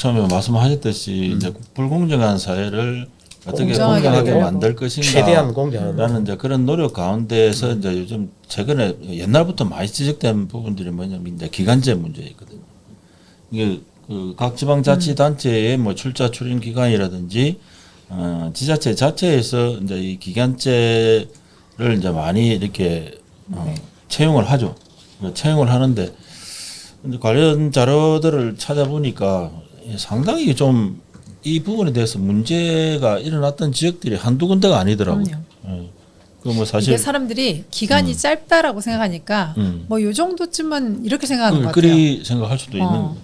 처음에 말씀하셨듯이 이제 불공정한 사회를 어떻게 공정하게 공정하게 하고 만들 것인가 최대한 공정하는 라는 이제 그런 노력 가운데서 이제 요즘 최근에 옛날부터 많이 지적된 부분들이 뭐냐면 이제 기간제 문제있거든요. 이게 그 각 지방자치단체의 뭐 출자 출인 기간이라든지 지자체 자체에서 이제 이 기간제를 이제 많이 이렇게 채용을 하죠. 채용을 하는데 이제 관련 자료들을 찾아보니까 상당히 좀 이 부분에 대해서 문제가 일어났던 지역들이 한두 군데가 아니더라고요. 그 뭐 사실 이게 사람들이 기간이 짧다라고 생각하니까 뭐 요 정도쯤은 이렇게 생각하는 것 같아요. 그리 생각할 수도 있는 것 같아요.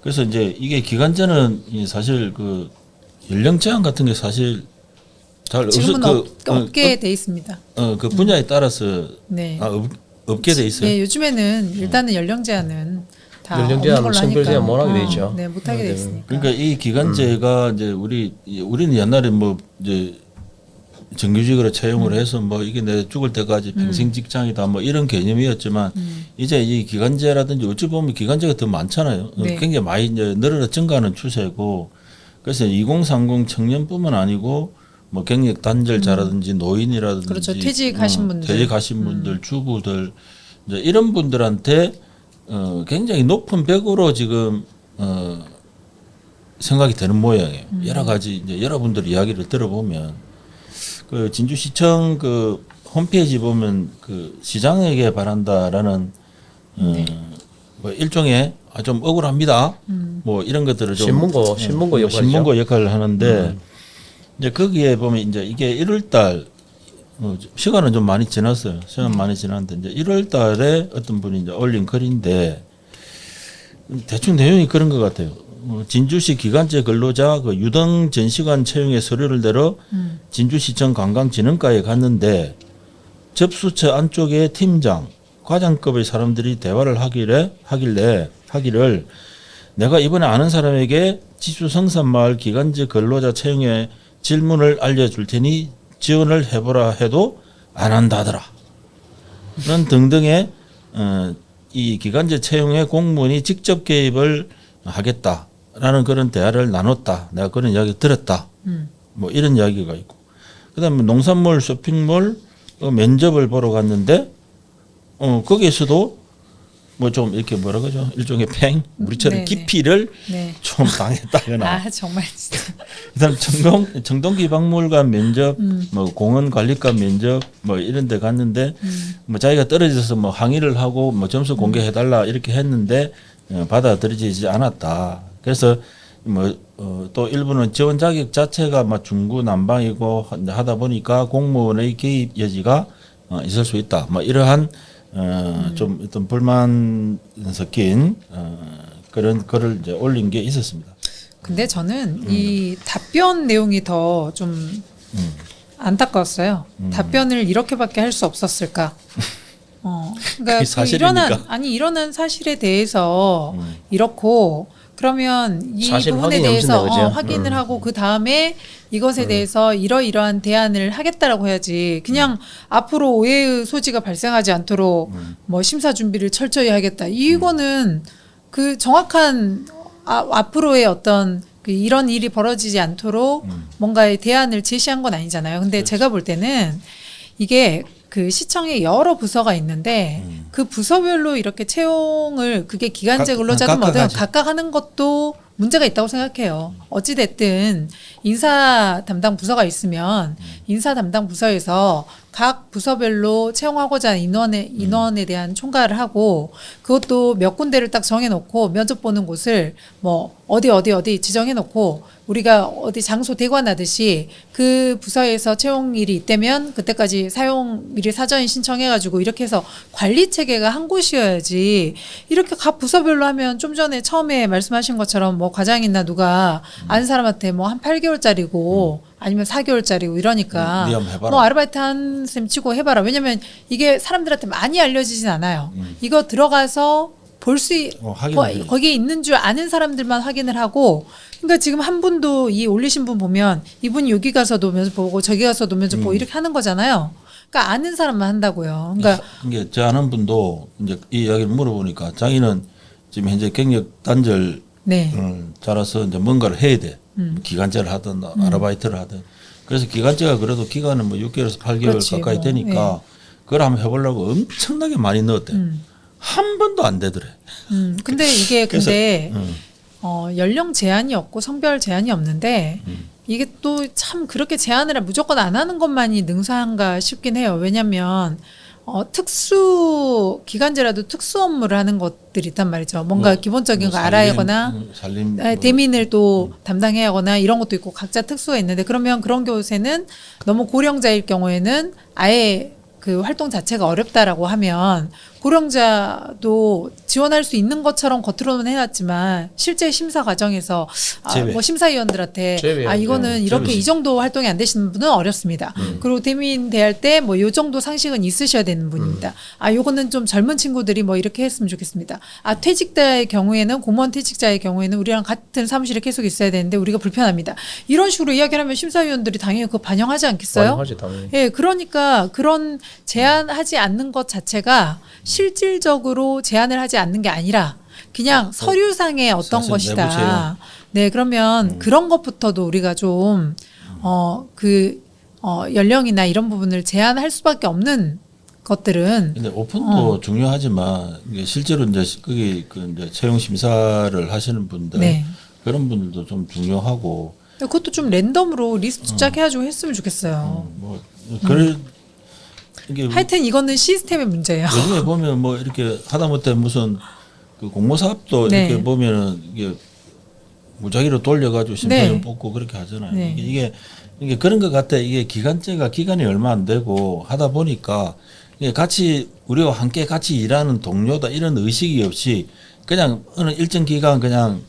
그래서 이제 이게 기간제는 사실 그 연령 제한 같은 게 사실 잘 지금은 없게 돼 있습니다. 그 분야에 따라서 네. 없게 돼 있어요. 네, 요즘에는 일단은 연령 제한은 다 연령 제한, 없는 걸로 성별 하니까. 제한 못 하게 돼 있죠. 네, 못 하게 돼 있으니까. 그러니까 이 기간제가 이제 우리는 옛날에 뭐 이제 정규직으로 채용을 해서 뭐 이게 내 죽을 때까지 평생 직장이다 뭐 이런 개념이었지만 이제 이 기간제라든지 어찌 보면 기간제가 더 많잖아요. 네. 굉장히 많이 이제 늘어나 증가하는 추세고 그래서 2030 청년뿐만 아니고 뭐 경력 단절자라든지 노인이라든지 그렇죠. 퇴직하신 분들. 퇴직하신 분들, 주부들 이제 이런 분들한테 굉장히 높은 벽으로 지금 생각이 되는 모양이에요. 여러 가지 이제 여러분들 이야기를 들어보면 그 진주시청 그 홈페이지 보면 그 시장에게 바란다라는 뭐 일종의 좀 억울합니다. 뭐 이런 것들을 좀 신문고 역할이죠. 신문고 역할을 하는데 이제 거기에 보면 이제 이게 1월달 시간은 좀 많이 지났어요. 시간 많이 지났는데 이제 1월달에 어떤 분이 이제 올린 글인데 대충 내용이 그런 것 같아요. 진주시 기간제 근로자 그 유등 전시관 채용의 서류를 내러 진주시청 관광진흥과에 갔는데 접수처 안쪽에 팀장, 과장급의 사람들이 대화를 하기를 내가 이번에 아는 사람에게 지주성산마을 기간제 근로자 채용의 질문을 알려줄 테니 지원을 해보라 해도 안 한다더라. 는 등등의 이 기간제 채용의 공무원이 직접 개입을 하겠다라는 그런 대화를 나눴다. 내가 그런 이야기 들었다. 뭐 이런 이야기가 있고. 그다음에 농산물 쇼핑몰 면접을 보러 갔는데 거기에서도 뭐 좀 이렇게 뭐라 그러죠? 일종의 팽 우리처럼 네네. 기피를 네. 좀 당했다거나. 아, 정말 진짜. 그다음 청동기 박물관 면접, 뭐 공원 관리관 면접, 뭐 이런 데 갔는데 뭐 자기가 떨어져서 뭐 항의를 하고 뭐 점수 공개해 달라 이렇게 했는데 받아들여지지 않았다. 그래서 뭐 또 일부는 지원 자격 자체가 막 중구난방이고 하다 보니까 공무원의 개입 여지가 있을 수 있다. 뭐 이러한 좀 어떤 불만 섞인 그런 글을 이제 올린 게 있었습니다. 근데 저는 이 답변 내용이 더 좀 안타까웠어요. 답변을 이렇게밖에 할 수 없었을까? 그러니까 그게 사실입니까? 일어난 사실에 대해서 이렇고 그러면 이 사실 부분에 확인이 대해서 없는데, 그죠? 확인을 하고 그 다음에 이것에 대해서 이러이러한 대안을 하겠다라고 해야지. 그냥 앞으로 오해의 소지가 발생하지 않도록 뭐 심사 준비를 철저히 하겠다. 이거는 그 정확한 앞으로의 어떤 그 이런 일이 벌어지지 않도록 뭔가의 대안을 제시한 건 아니잖아요. 근데 그렇죠. 제가 볼 때는 이게 그 시청에 여러 부서가 있는데 그 부서별로 이렇게 채용을 그게 기간제 근로자든 뭐든 각각 각각 하는 것도 문제가 있다고 생각해요. 어찌됐든 인사 담당 부서가 있으면 인사 담당 부서에서 각 부서별로 채용하고자 하는 인원에 대한 총괄을 하고 그것도 몇 군데를 딱 정해놓고 면접 보는 곳을 뭐 어디 지정해놓고 우리가 어디 장소 대관하듯이 그 부서에서 채용일이 있다면 그때까지 사용일을 사전에 신청해가지고 이렇게 해서 관리 체계가 한 곳이어야지 이렇게 각 부서별로 하면 좀 전에 처음에 말씀하신 것처럼 뭐 과장이나 누가 아는 사람한테 뭐 한 8개월짜리고 아니면 4개월짜리고 이러니까 네 한번 해봐라. 뭐 아르바이트 한 셈 치고 해봐라. 왜냐면 이게 사람들한테 많이 알려지진 않아요. 이거 들어가서 볼 수 거기에 있는 줄 아는 사람들만 확인을 하고 그러니까 지금 한 분도 이 올리신 분 보면 이분이 여기 가서도 면접 보고 저기 가서도 면접 보고 이렇게 하는 거잖아요. 그러니까 아는 사람만 한다고요. 그러니까 이게 저 아는 분도 이제 이 이야기를 물어보니까 자기는 지금 현재 경력 단절 네. 자라서 이제 뭔가를 해야 돼. 기간제를 하든 아르바이트를 하든. 그래서 기간제가 그래도 기간은 뭐 6개월에서 8개월 그렇지, 가까이 뭐, 되니까 그걸 한번 해보려고 엄청나게 많이 넣었대. 한 번도 안 되더래. 근데 이게 그래서, 근데 연령 제한이 없고 성별 제한이 없는데 이게 또 참 그렇게 제한을 무조건 안 하는 것만이 능사한가 싶긴 해요. 왜냐하면 특수 기간제라도 특수 업무를 하는 것들이 있단 말이죠. 뭔가 뭐, 기본적인 뭐 거 알아야 하거나 살림 대민을 또 담당해야 하거나 이런 것도 있고 각자 특수가 있는데 그러면 그런 곳에는 너무 고령자일 경우에는 아예 그 활동 자체가 어렵다라고 하면 고령자도 지원할 수 있는 것처럼 겉으로는 해놨지만 실제 심사 과정에서 제외. 뭐 심사위원들한테 제외하죠. 이거는 이렇게 제외지. 이 정도 활동이 안 되시는 분은 어렵습니다. 그리고 대민 대할 때 뭐 요 정도 상식은 있으셔야 되는 분입니다. 요거는 좀 젊은 친구들이 뭐 이렇게 했으면 좋겠습니다. 퇴직자의 경우에는 공무원 퇴직자의 경우에는 우리랑 같은 사무실에 계속 있어야 되는데 우리가 불편합니다. 이런 식으로 이야기를 하면 심사위원들이 당연히 그거 반영하지 않겠어요? 반영하지, 당연히. 예, 그러니까 그런 제한하지 않는 것 자체가 실질적으로 제한을 하지 않는 게 아니라 그냥 서류상의 어떤 사실 내부 제한. 것이다. 네, 그러면 그런 것부터도 우리가 좀 연령이나 이런 부분을 제한할 수밖에 없는 것들은 근데 오픈도 중요하지만 이게 실제로 이제 거기 그 이제 채용 심사를 하시는 분들 네. 그런 분들도 좀 중요하고 그것도 좀 랜덤으로 리스트 쫙 해가지고 했으면 좋겠어요. 뭐 그래 이게 하여튼 이거는 시스템의 문제예요. 요즘에 보면 뭐 이렇게 하다못해 무슨 그 공모사업도 네. 이렇게 보면은 이게 무작위로 돌려가지고 심사위원 네. 뽑고 그렇게 하잖아요. 네. 이게 그런 것 같아. 이게 기간제가 기간이 얼마 안 되고 하다 보니까 이게 같이 우리와 함께 같이 일하는 동료다 이런 의식이 없이 그냥 어느 일정 기간 그냥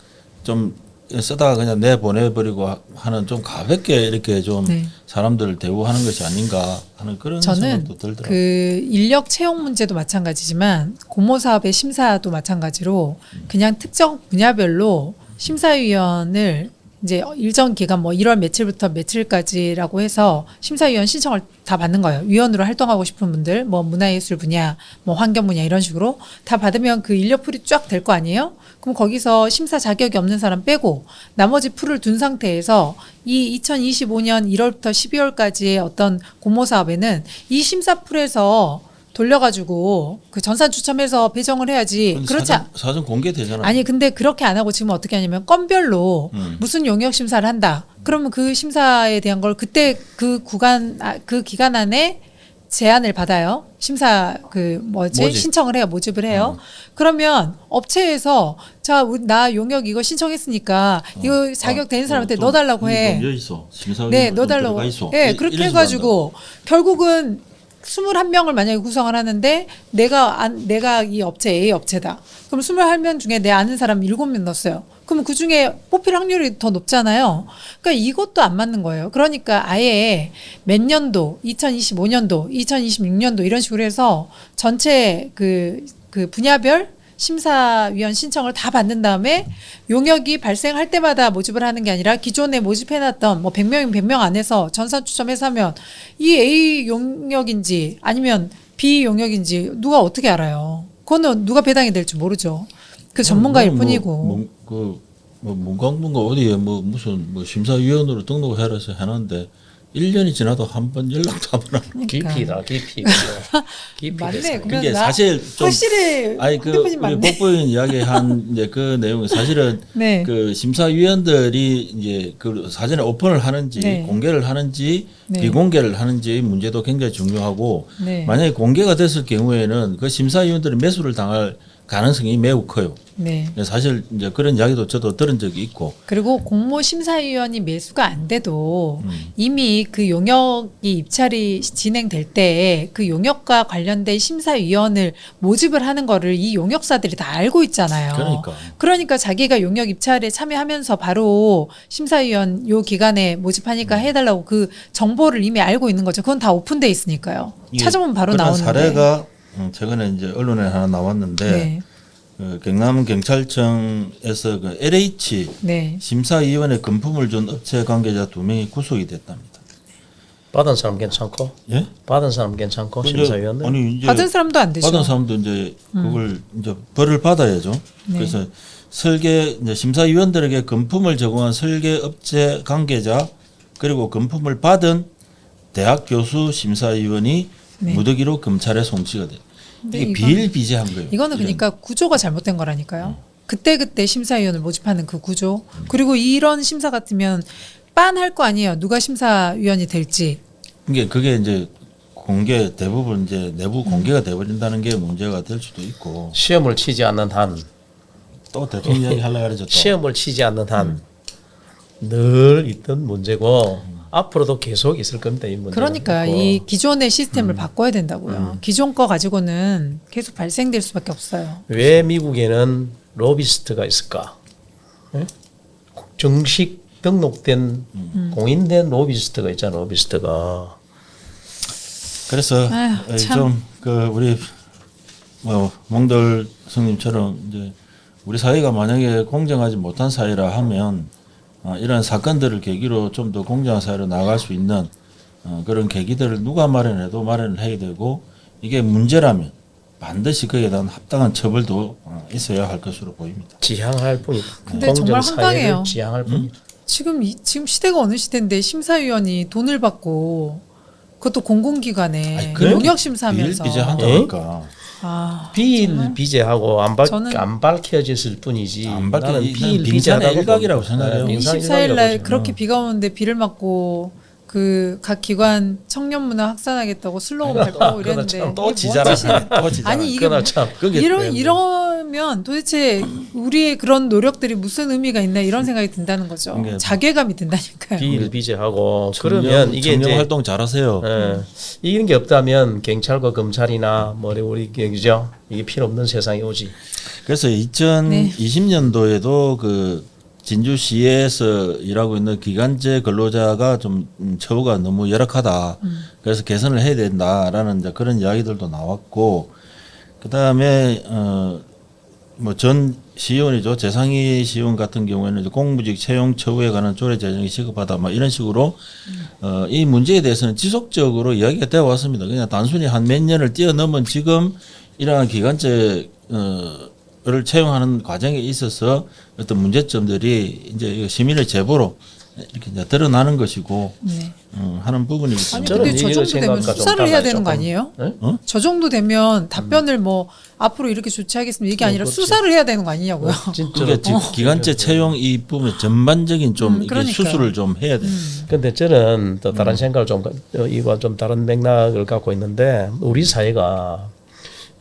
좀 쓰다가 그냥 내보내버리고 하는 좀 가볍게 이렇게 좀 네. 사람들을 대우하는 것이 아닌가 하는 그런 저는 생각도 들더라고요. 그 인력 채용 문제도 마찬가지지만 공모사업의 심사도 마찬가지로 그냥 특정 분야별로 심사위원을 이제 일정 기간 뭐 1월 며칠부터 며칠까지라고 해서 심사위원 신청을 다 받는 거예요. 위원으로 활동하고 싶은 분들 뭐 문화예술 분야, 뭐 환경 분야 이런 식으로 다 받으면 그 인력풀이 쫙 될 거 아니에요? 그럼 거기서 심사 자격이 없는 사람 빼고 나머지 풀을 둔 상태에서 이 2025년 1월부터 12월까지의 어떤 공모사업에는 이 심사풀에서 돌려가지고 그 전산 추첨해서 배정을 해야지. 그렇지 사전 공개되잖아요. 아니 근데 그렇게 안 하고 지금 어떻게 하냐면 건별로 무슨 용역 심사를 한다. 그러면 그 심사에 대한 걸 그때 그 기간 안에 제안을 받아요. 심사 모집. 신청을 해요. 모집을 해요. 그러면 업체에서 나 용역 이거 신청했으니까 이거 자격 되는 사람한테 넣어달라고 해. 네, 넣어달라고. 네, 그렇게 해가지고 결국은 21명을 만약에 구성을 하는데 내가 이 업체 A 업체다. 그럼 21명 중에 내 아는 사람 7명 넣었어요. 그러면 그 중에 뽑힐 확률이 더 높잖아요. 그러니까 이것도 안 맞는 거예요. 그러니까 아예 몇 년도, 2025년도, 2026년도 이런 식으로 해서 전체 그 분야별 심사위원 신청을 다 받는 다음에 용역이 발생할 때마다 모집을 하는 게 아니라 기존에 모집해놨던 뭐 100명이면 100명 안에서 전산 추첨해서 하면 이 A 용역인지 아니면 B 용역인지 누가 어떻게 알아요? 그거는 누가 배당이 될지 모르죠. 그 전문가일 뿐이고. 문광부가 어디에 무슨 심사위원으로 등록을 해라서 해놨는데 1년이 지나도 한 번 연락도 안 하고. 깊이다, 깊이. 깊이. 맞네. 됐어요. 그러면 그게 나 사실 좀 확실히 우리 맞네. 복부인 이야기한 이제 그 내용이 사실은 네. 그 심사위원들이 이제 그 사전에 오픈을 하는지 네. 공개를 하는지 네. 비공개를 하는지 문제도 굉장히 중요하고 네. 만약에 공개가 됐을 경우에는 그 심사위원들이 매수를 당할 가능성이 매우 커요. 네. 사실 이제 그런 이야기도 저도 들은 적이 있고. 그리고 공모심사위원이 매수가 안 돼도 이미 그 용역이 입찰이 진행될 때 그 용역과 관련된 심사위원을 모집을 하는 거를 이 용역사들이 다 알고 있잖아요. 그러니까 자기가 용역 입찰에 참여하면서 바로 심사위원 요 기간에 모집하니까 해달라고 그 정보를 이미 알고 있는 거죠. 그건 다 오픈돼 있으니까요. 찾아보면 바로 그런 나오는데. 사례가 최근에 이제 언론에 하나 나왔는데 네. 경남 경찰청에서 그 LH 네. 심사위원회 금품을 준 업체 관계자 2명이 구속이 됐답니다. 받은 사람 괜찮고? 예? 받은 사람 괜찮고 심사위원들? 아니 이제 받은 사람도 안 되죠. 받은 사람도 이제 그걸 이제 벌을 받아야죠. 네. 그래서 설계 이제 심사위원들에게 금품을 제공한 설계업체 관계자 그리고 금품을 받은 대학 교수 심사위원이 네. 무더기로 검찰에 송치가 돼. 근데 이게 이건- 비일비재한 거예요. 이거는 그러니까 구조가 잘못된 거라니까요. 그때 심사위원을 모집하는 그 구조. 그리고 이런 심사 같으면 빤할 거 아니에요. 누가 심사위원이 될지. 그게 이제 공개 대부분 이제 내부 공개가 돼버린다는 게 문제가 될 수도 있고 시험을 치지 않는 한 또 대통령 이야기 하려고 그러죠. 또. 시험을 치지 않는 한 늘 있던 문제고 앞으로도 계속 있을 겁니다. 이 문제. 그러니까 이 기존의 시스템을 바꿔야 된다고요. 기존 거 가지고는 계속 발생될 수밖에 없어요. 왜 미국에는 로비스트가 있을까? 예? 정식 등록된 공인된 로비스트가 있잖아. 로비스트가. 그래서 아휴, 참. 좀그 우리 뭐 몽돌 성님처럼 이제 우리 사회가 만약에 공정하지 못한 사회라 하면 이런 사건들을 계기로 좀 더 공정한 사회로 나아갈 수 있는 그런 계기들을 누가 마련해도 마련을 해야 되고 이게 문제라면 반드시 그에 대한 합당한 처벌도 있어야 할 것으로 보입니다. 지향할 뿐이다. 근데 공정 정말 사회를 황당해요. 지향할 뿐이다. 지금 시대가 어느 시대인데 심사위원이 돈을 받고 그것도 공공기관에 아니, 그래도 용역 심사하면서 비일비재한다니까. 아, 비일비재하고 저는 안 밝혀졌을 뿐이지. 안 밝혀- 나는 이건 비일비재하다고 빈산의 일각이라고 생각해요. 빈산의 24일 날 일각이라고 그렇게 비가 오는데 비를 맞고 그 각 기관 청년 문화 확산하겠다고 슬로건 발표하고 이랬는데 참 이게 또 뭔 지자라. 짓이냐. 또 지자라. 아니 이게 그날 뭐- 참 그게 이러면 도대체 우리의 그런 노력들이 무슨 의미가 있나 이런 생각이 든다는 거죠. 그게 자괴감이 든다니까요. 비일비재하고 그러면 이게 청렴 이제 활동 잘하세요. 이런 게 없다면 경찰과 검찰이나 뭐 우리 그죠 이게 필요 없는 세상이 오지. 그래서 네. 2020년도에도 그 진주시에서 일하고 있는 기간제 근로자가 좀 처우가 너무 열악하다. 그래서 개선을 해야 된다라는 이제 그런 이야기들도 나왔고, 그 다음에 뭐 전 시의원이죠. 재상희 시의원 같은 경우에는 이제 공무직 채용 처우에 관한 조례 제정이 시급하다. 막 이런 식으로 이 문제에 대해서는 지속적으로 이야기가 되어 왔습니다. 그냥 단순히 한 몇 년을 뛰어넘은 지금 이러한 기간제 를 채용하는 과정에 있어서 어떤 문제점들이 이제 시민의 제보로 이렇게 이제 드러나는 것이고 네. 하는 부분이기 아니 때문에 근데 저 얘기를 정도 되면 생각과 좀 수사를 해야 달라요, 되는 거 조금. 아니에요? 네? 저 정도 되면 답변을 뭐 앞으로 이렇게 조치하겠습니다 이게 아니라 그렇지. 수사를 해야 되는 거 아니냐고요. 그게 지금 기간제 채용 이 부분 전반적인 좀 이게 그러니까요. 수술을 좀 해야 돼. 근데 저는 또 다른 생각을 좀 이와 좀 다른 맥락을 갖고 있는데 우리 사회가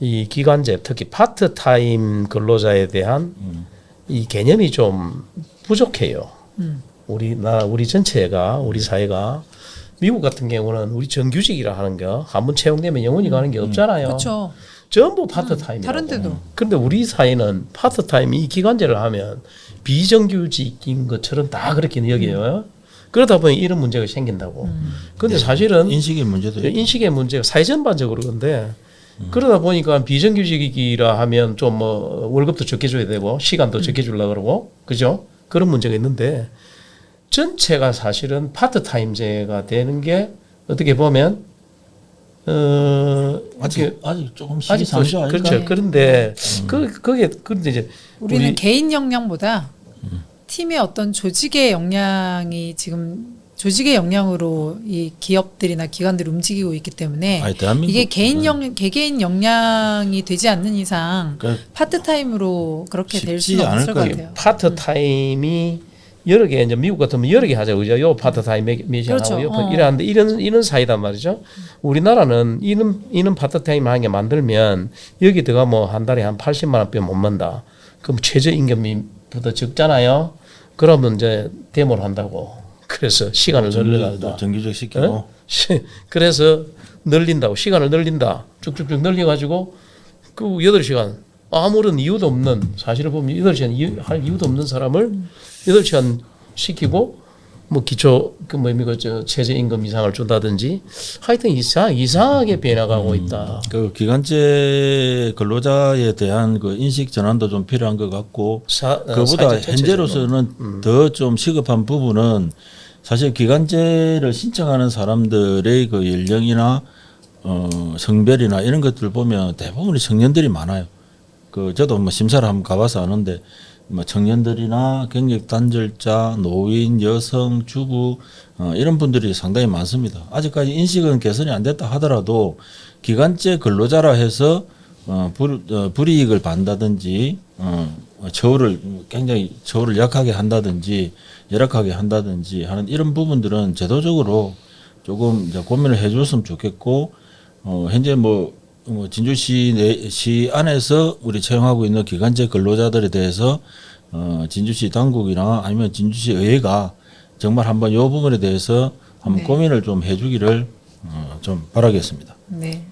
이 기간제 특히 파트타임 근로자에 대한 이 개념이 좀 부족해요. 우리 전체가 우리 사회가 미국 같은 경우는 우리 정규직이라 하는 거 한번 채용되면 영원히 가는 게 없잖아요. 그렇죠. 전부 파트타임이라고. 다른 데도. 그런데 우리 사회는 파트타임 이 기간제를 하면 비정규직인 것처럼 다 그렇게 여겨요. 그러다 보니 이런 문제가 생긴다고. 그런데 사실은 인식의 문제도 있고. 인식의 문제가 사회 전반적으로 그런데 그러다 보니까 비정규직이라 하면 좀 뭐 월급도 적게 줘야 되고 시간도 적게 주려고 그러고 그죠? 그런 문제가 있는데 전체가 사실은 파트타임제가 되는 게 어떻게 보면 아직 조금 아직 시기상조 아닐까? 그렇죠. 그런데 그게 그런데 이제 우리는 개인 역량보다 팀의 어떤 조직의 역량이 지금 조직의 역량으로 이 기업들이나 기관들이 움직이고 있기 때문에 아니, 대한민국- 이게 개개인 역량이 되지 않는 이상 그러니까 파트타임으로 그렇게 될 쉽지 수는 않을 없을 것 거예요. 같아요. 파트타임이 여러 개 이제 미국 같으면 여러 개 하죠. 그죠? 요 파트타임 몇이 그렇죠. 하고 요 이러는데 이런 사이단 말이죠. 우리나라는 이런 파트타임 하는 게 만들면 여기 들어가 뭐 한 달에 한 80만 원 빼면 못 만다. 그럼 최저임금보다 적잖아요. 그러면 이제 데모를 한다고. 그래서 시간을 늘려간다. 정규직 시키고 어? 그래서 늘린다고 시간을 늘린다. 쭉쭉쭉 늘려가지고 그 8시간 아무런 이유도 없는 사실을 보면 8시간 할 이유도 없는 사람을 8시간 시키고 뭐 기초 그 뭡니까 저 최저임금 이상을 준다든지 하여튼 이상하게 변해가고 있다. 그 기간제 근로자에 대한 그 인식 전환도 좀 필요한 것 같고 그보다 사회적 현재로서는 더 좀 시급한 부분은 사실 기간제를 신청하는 사람들의 그 연령이나 성별이나 이런 것들 보면 대부분이 청년들이 많아요. 그 저도 뭐 심사를 한번 가봐서 아는데 뭐 청년들이나 경력 단절자, 노인, 여성, 주부 이런 분들이 상당히 많습니다. 아직까지 인식은 개선이 안 됐다 하더라도 기간제 근로자라 해서 불이익을 받는다든지 처우를 굉장히 처우를 약하게 한다든지 열악하게 한다든지 하는 이런 부분들은 제도적으로 조금 이제 고민을 해줬으면 좋겠고 현재 진주시 안에서 우리 채용하고 있는 기간제 근로자들에 대해서 진주시 당국이나 아니면 진주시 의회가 정말 한번 이 부분에 대해서 한번 네. 고민을 좀 해주기를 좀 바라겠습니다. 네.